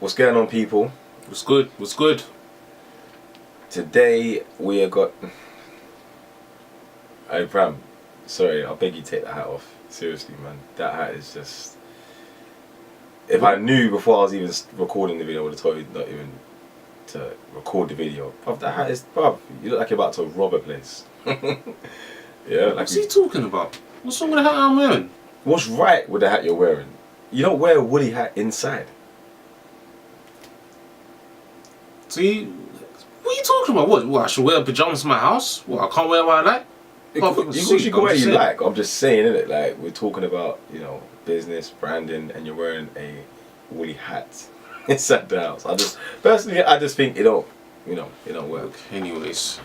What's going on, people? What's good? What's good? Today we have got. Hey, Pram. Sorry, I beg you take the hat off. Seriously, man. That hat is just. If I knew before I was even recording the video, I would have told you not even to record the video. Bruv, that hat is. Bruv, you look like you're about to rob a place. Yeah, like. What's he talking about? What's wrong with the hat I'm wearing? What's right with the hat you're wearing? You don't wear a woolly hat inside. See, what are you talking about? What? I should wear pajamas in my house? What? I can't wear what I like? You can wear what you like. I'm just saying, innit? Like, we're talking about, business, branding, and you're wearing a woolly hat inside the house. I just think it don't work. Anyways.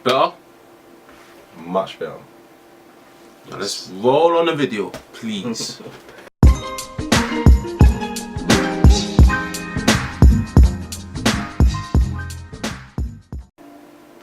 Better? Much better. Now let's roll on the video, please.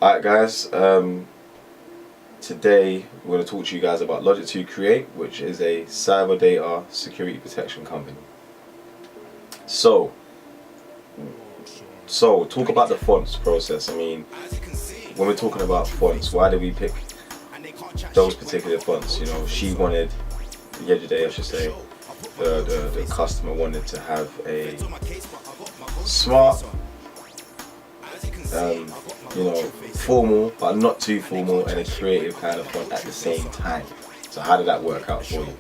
Alright guys, today we're going to talk to you guys about Logic 2 Create, which is a cyber data security protection company. So talk about the fonts process. I mean, when we're talking about fonts, why did we pick those particular fonts? She wanted, the other day I should say, the customer wanted to have a smart, formal but not too formal, and a creative kind of font at the same time. So how did that work out for you?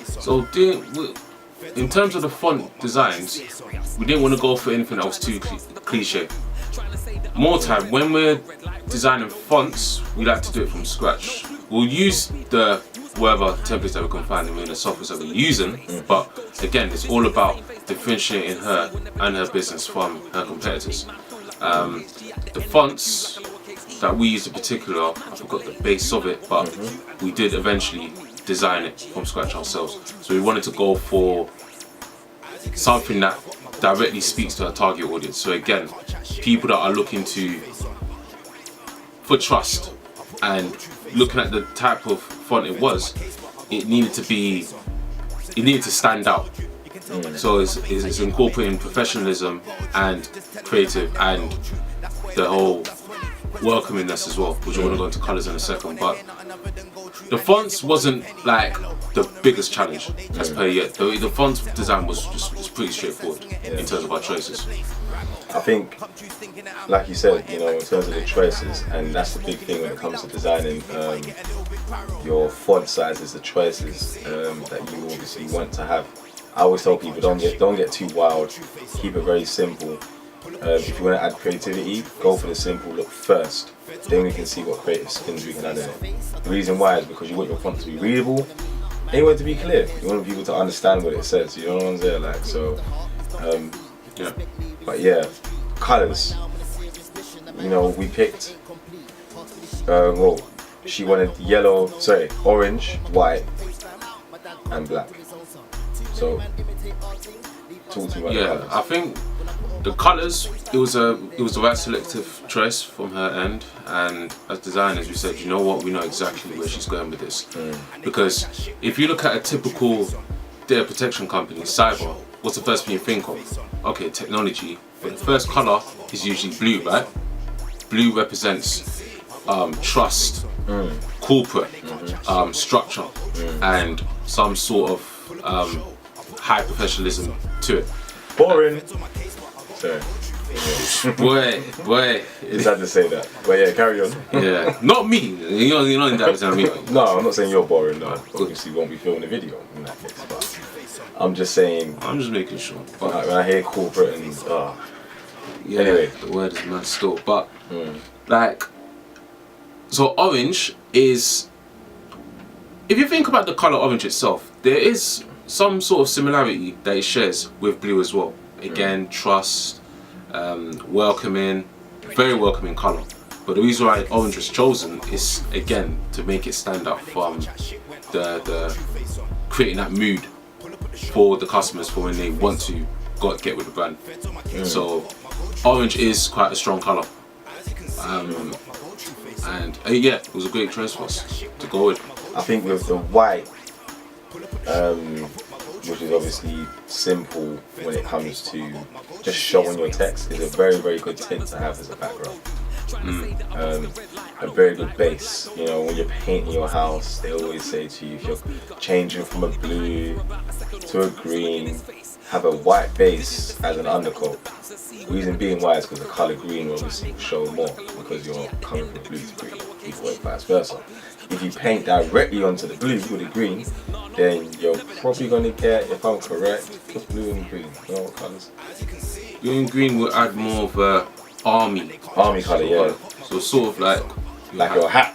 So in terms of the font designs, we didn't want to go for anything that was too cliche. More time, when we're designing fonts, we like to do it from scratch. We'll use the whatever templates that we can find in the software that we're using, but again, it's all about differentiating her and her business from her competitors. The fonts that we used in particular, I forgot the base of it, but we did eventually design it from scratch ourselves. So we wanted to go for something that directly speaks to our target audience. So again, people that are looking for trust, and looking at the type of font it was, it needed to stand out. So it's incorporating professionalism and creative and the whole welcomingness as well, which I want to go into colours in a second. But the fonts wasn't like the biggest challenge as per yet. The font design was pretty straightforward in terms of our choices. I think, like you said, in terms of the choices, and that's the big thing when it comes to designing your font sizes, the choices that you obviously want to have. I always tell people, don't get too wild, keep it very simple. If you want to add creativity, go for the simple look first, then we can see what creative spins we can add in it. The reason why is because you want your font to be readable and you want it to be clear. You want people to understand what it says, you know what I'm saying? Like, so, Yeah. But yeah, colours. We picked, she wanted orange, white, and black. So, talk to me about the colours. I think the colours, it was the right selective choice from her end, and as designers we said, you know what, we know exactly where she's going with this. Because if you look at a typical data protection company, cyber, what's the first thing you think of? Okay, technology, but the first colour is usually blue, right? Blue represents trust, corporate, structure, and some sort of high professionalism to it. Boring. Sorry. Boy. It's sad to say that. But yeah, carry on. Yeah, not me. You're not in that with me. No, I'm not saying you're boring. No, obviously you won't be filming a video in that case. But I'm just saying. I'm just making sure. When I hear corporate and yeah, anyway, the word is mad still. But so orange is. If you think about the color orange itself, there is some sort of similarity that it shares with blue as well. Again, trust, welcoming, very welcoming color. But the reason why orange was chosen is, again, to make it stand out from the creating that mood for the customers for when they want to get with the brand. So orange is quite a strong color. And yeah, it was a great choice for us to go with. I think with the white, which is obviously simple when it comes to just showing your text, is a very, very good tint to have as a background. A very good base. You know, when you're painting your house, they always say to you, if you're changing from a blue to a green, have a white base as an undercoat. Reason being why is because the colour green obviously will show more, because you're coming from blue to green, equal and vice versa. If you paint directly onto the blue with the green, then you're probably going to get, if I'm correct, what's blue and green? You know what colours? Blue and green will add more of a army colour, yeah. So sort of like your hat.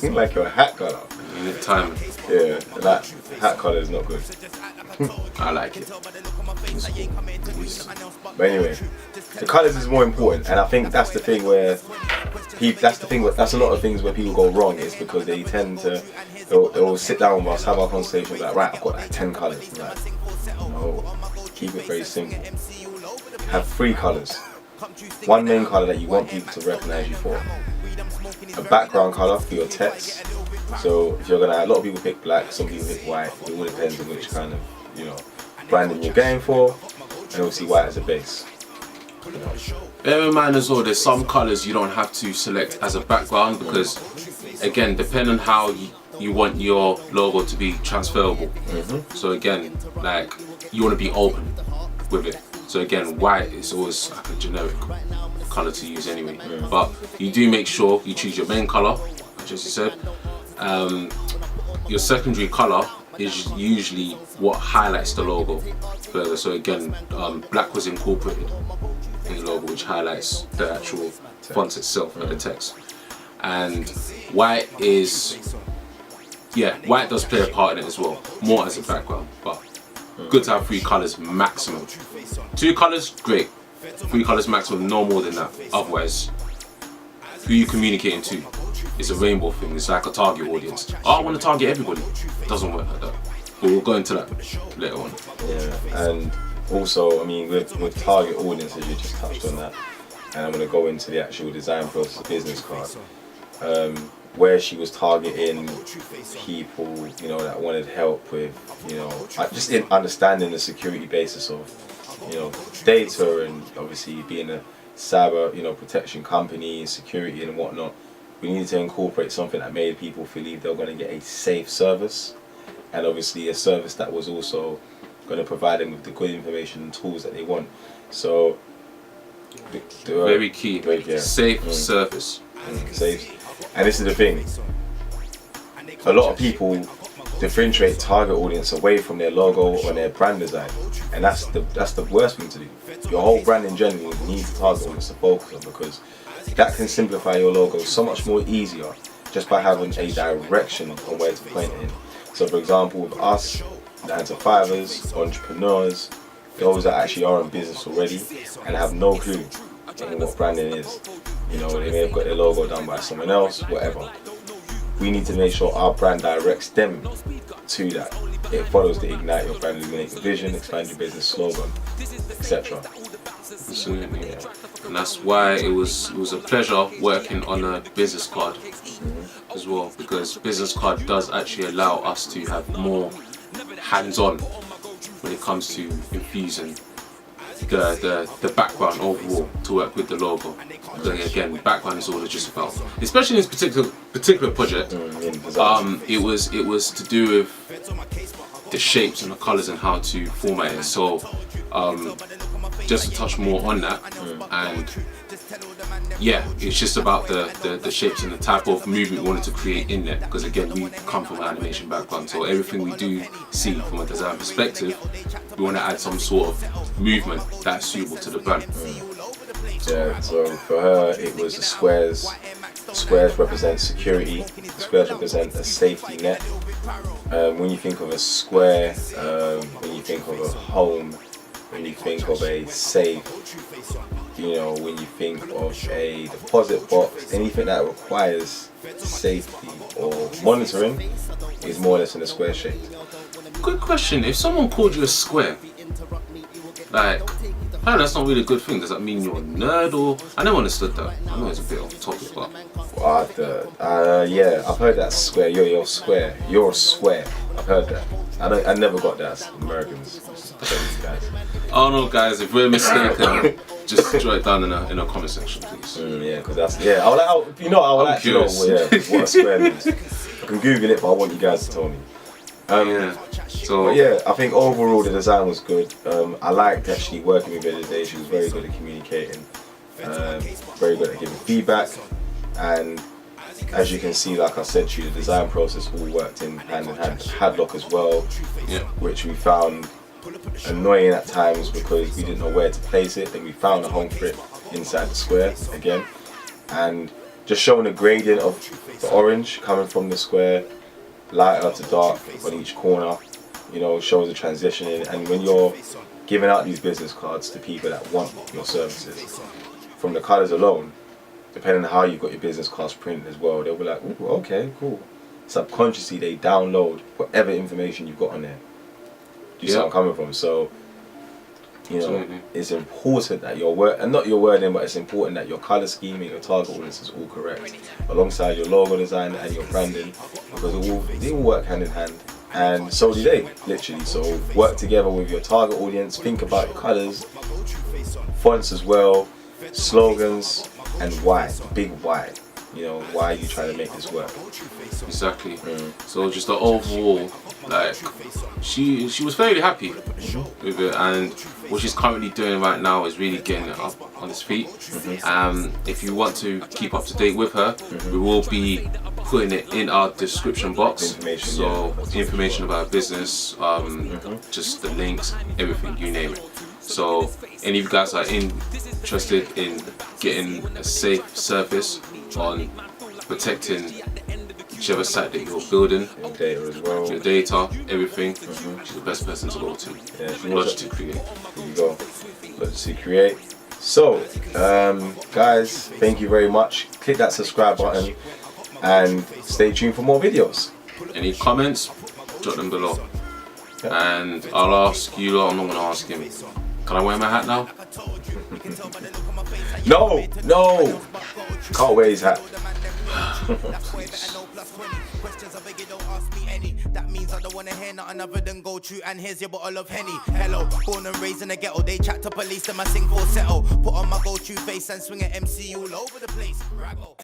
Like your hat colour. You need timing. Yeah, that hat colour is not good. I like it. But anyway, the colours is more important, and I think that's the thing where that's a lot of things where people go wrong, is because they tend to they'll sit down with us, have our conversation, like, right, I've got like 10 colours. Like, no, keep it very simple. Have 3 colours. One main colour that you want people to recognise you for. A background colour for your text. So if you're gonna, a lot of people pick black, some people pick white. It all depends on which kind of, you know, branding you're going for, and obviously white as a base. You know. Bear in mind as well, there's some colours you don't have to select as a background, because again, depending on how you want your logo to be transferable. So again, like, you want to be open with it. So again, white is always like a generic colour to use anyway. But you do make sure you choose your main colour, as you said. Your secondary colour is usually what highlights the logo further. So again, black was incorporated in the logo, which highlights the actual font itself and the text. And white is, yeah, white does play a part in it as well, more as a background, but good to have 3 colours maximum. 2 colours, great. 3 colours maximum, no more than that. Otherwise, who you communicating to? It's a rainbow thing. It's like a target audience. Oh, I want to target everybody. It doesn't work like that. But we'll go into that later on. Yeah, and also, I mean, with target audiences, you just touched on that, and I'm going to go into the actual design process of business card, where she was targeting people, you know, that wanted help with, you know, just in understanding the security basis of, you know, data, and obviously being a cyber, you know, protection company, security and whatnot. We needed to incorporate something that made people believe they were going to get a safe service, and obviously a service that was also going to provide them with the good information and tools that they want. So, very key. Safe service. Safe. And this is the thing. A lot of people differentiate target audience away from their logo or their brand design, and that's the worst thing to do. Your whole brand in general needs a target audience to focus on, because that can simplify your logo so much more easier just by having a direction on where to point it in. So for example, with us, 9-to-5ers, entrepreneurs, those that actually are in business already and have no clue in what branding is. You know, they may have got their logo done by someone else, whatever. We need to make sure our brand directs them to that. It follows the Ignite Your Brand Illuminate Your Vision, Expand Your Business slogan, etc. Absolutely. Yeah. And that's why it was a pleasure working on a business card as well, because business card does actually allow us to have more hands-on when it comes to infusing the background overall to work with the logo. Because again, background is all it's just about. Especially in this particular project, it was to do with the shapes and the colours and how to format it. So just to touch more on that, and yeah, it's just about the shapes and the type of movement we wanted to create in there, because again, we come from an animation background, so everything we do see from a design perspective, we want to add some sort of movement that's suitable to the brand. Yeah, so for her it was the squares. Squares represent security, squares represent a safety net. When you think of a square, when you think of a home, when you think of a safe, you know, when you think of a deposit box, anything that requires safety or monitoring is more or less in a square shape. Good question. If someone called you a square, Like, apparently that's not really a good thing. Does that mean you're a nerd or? I never understood that. I know it's a bit off topic, but. What yeah, I've heard that square. You're square. You're a square. I've heard that. I never got that. Americans. Guys. Oh no, guys! If we're mistaken, just draw it down in a comment section, please. Yeah, because that's I would like to know what a square means. I can Google it, but I want you guys to tell me. So but yeah, I think overall the design was good. I liked actually working with her today. She was very good at communicating, very good at giving feedback, and as you can see, like I said to you, the design process all worked in hand in hand. Hadlock as well, which we found annoying at times because we didn't know where to place it. Then we found a home for it inside the square again, and just showing the gradient of the orange coming from the square, lighter to dark on each corner, you know, shows the transition in. And when you're giving out these business cards to people that want your services, from the colours alone, depending on how you've got your business cards printed as well, they'll be like, ooh, okay, cool. Subconsciously they download whatever information you've got on there. Do you see where I'm coming from? So, you know, absolutely. It's important that your word, and not your wording, but it's important that your colour scheme and your target audience is all correct, alongside your logo design and your branding, because they all work hand in hand, and so do they, literally. So work together with your target audience, think about your colours, fonts as well, slogans, and why, big why. You know, why are you trying to make this work? Exactly. So just the overall, like, she was fairly happy with it, and what she's currently doing right now is really getting it up on its feet. If you want to keep up to date with her, we will be putting it in our description box. Information about her business, just the links, everything, you name it. So any of you guys are interested in getting a safe service on protecting whichever site that you're building, your data as well, your data, everything, she's the best person to go to. Logitech Create. There you go. Logitech Create. So, guys, thank you very much. Click that subscribe button and stay tuned for more videos. Any comments? Drop them below. And I'll ask you lot, I'm not going to ask him. Can I wear my hat now? No! Can't wear his hat. That means I don't wanna hear nothing other than go true. And here's your bottle of Henny. Hello, born and raised in the ghetto. They chat to police, then I sing falsetto. Put on my go-to face and swing at MC all over the place. Raggo.